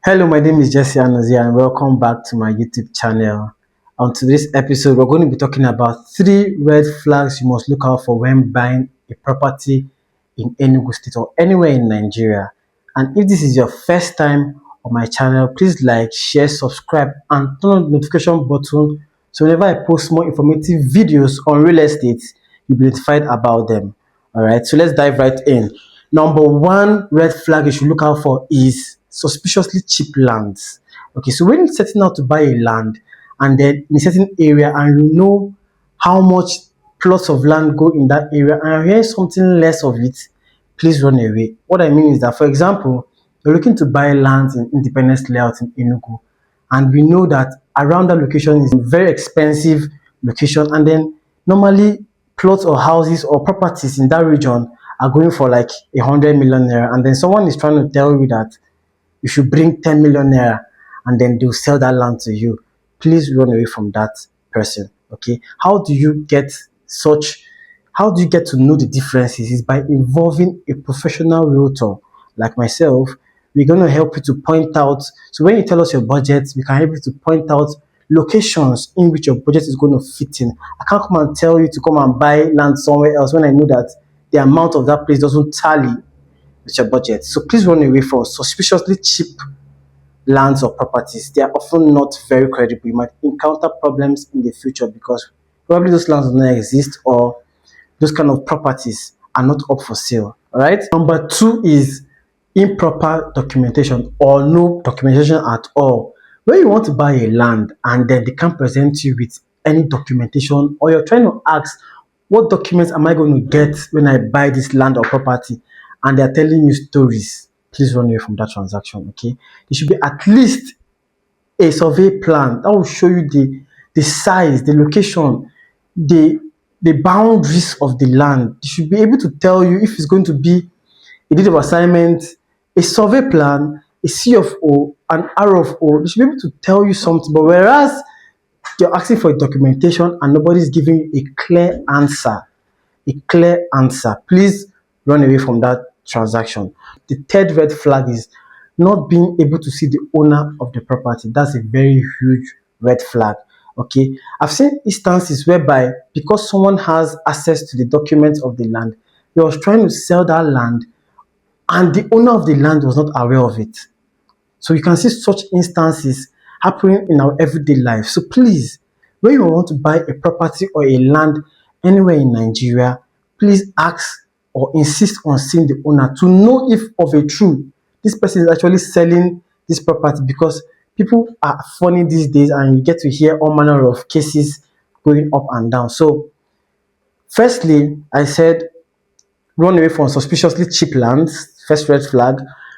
Hello, my name is Jesse Anozia and welcome back to my YouTube channel. On today's episode, we're going to be talking about 3 red flags you must look out for when buying a property in Enugu State or anywhere in Nigeria. And if this is your first time on my channel, please like, share, subscribe and turn on the notification button so whenever I post more informative videos on real estate, you'll be notified about them. Alright, so let's dive right in. Number 1 red flag you should look out for is suspiciously cheap lands. Okay, so when you're setting out to buy a land and then in a certain area and you know how much plots of land go in that area and you're hearing something less of it, please run away. What I mean is that, for example, you're looking to buy land in Independence Layout in Enugu, and we know that around that location is a very expensive location, and then normally plots or houses or properties in that region are going for like 100 million naira, and then someone is trying to tell you that you should bring 10 million naira and then they'll sell that land to you. Please run away from that person. Okay, how do you get to know the differences? Is by involving a professional realtor like myself. We're going to help you to point out, so when you tell us your budget, we can help you to point out locations in which your budget is going to fit in. I can't come and tell you to come and buy land somewhere else when I know that the amount of that place doesn't tally with your budget. So please run away from suspiciously cheap lands or properties. They are often not very credible. You might encounter problems in the future because probably those lands do not exist or those kind of properties are not up for sale. All right. Number 2 is improper documentation or no documentation at all. When you want to buy a land and then they can't present you with any documentation, or you're trying to ask, what documents am I going to get when I buy this land or property, and they're telling you stories, please run away from that transaction. Okay, there should be at least a survey plan that will show you the size, the location, the boundaries of the land. They should be able to tell you if it's going to be a deed of assignment, a survey plan, a C of O, an R of O. They should be able to tell you something. But whereas you're asking for a documentation and nobody's giving you a clear answer, please run away from that transaction. The 3rd red flag is not being able to see the owner of the property. That's a very huge red flag. Okay, I've seen instances whereby because someone has access to the documents of the land, he was trying to sell that land and the owner of the land was not aware of it. So you can see such instances happening in our everyday life. So please, when you want to buy a property or a land anywhere in Nigeria, please ask or insist on seeing the owner to know if of a truth this person is actually selling this property, because people are funny these days and you get to hear all manner of cases going up and down. So firstly, I said run away from suspiciously cheap lands, first red flag.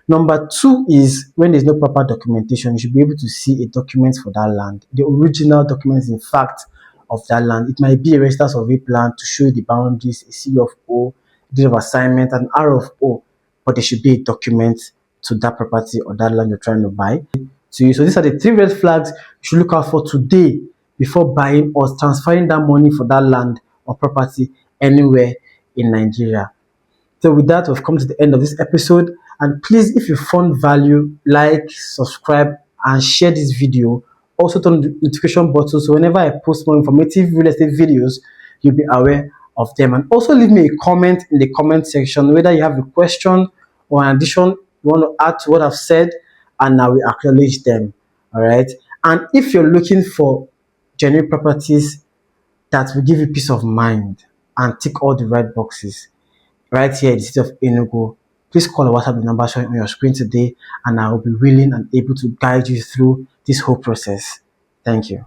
Number 2 is when there's no proper documentation, you should be able to see a document for that land, the original documents in fact of that land. It might be a register survey plan to show the boundaries, a C of O, deed of assignment, and R of O, but there should be a document to that property or that land you're trying to buy to you. So these are the 3 red flags you should look out for today before buying or transferring that money for that land or property anywhere in Nigeria. So with that, we've come to the end of this episode. And please, if you found value, like, subscribe, and share this video. Also turn the notification button so whenever I post more informative real estate videos, you'll be aware of them. And also leave me a comment in the comment section, whether you have a question or an addition you want to add to what I've said, and I will acknowledge them. All right. And if you're looking for genuine properties that will give you peace of mind and tick all the right boxes, right here in the city of Enugu, please call or WhatsApp the number showing on your screen today, and I will be willing and able to guide you through this whole process. Thank you.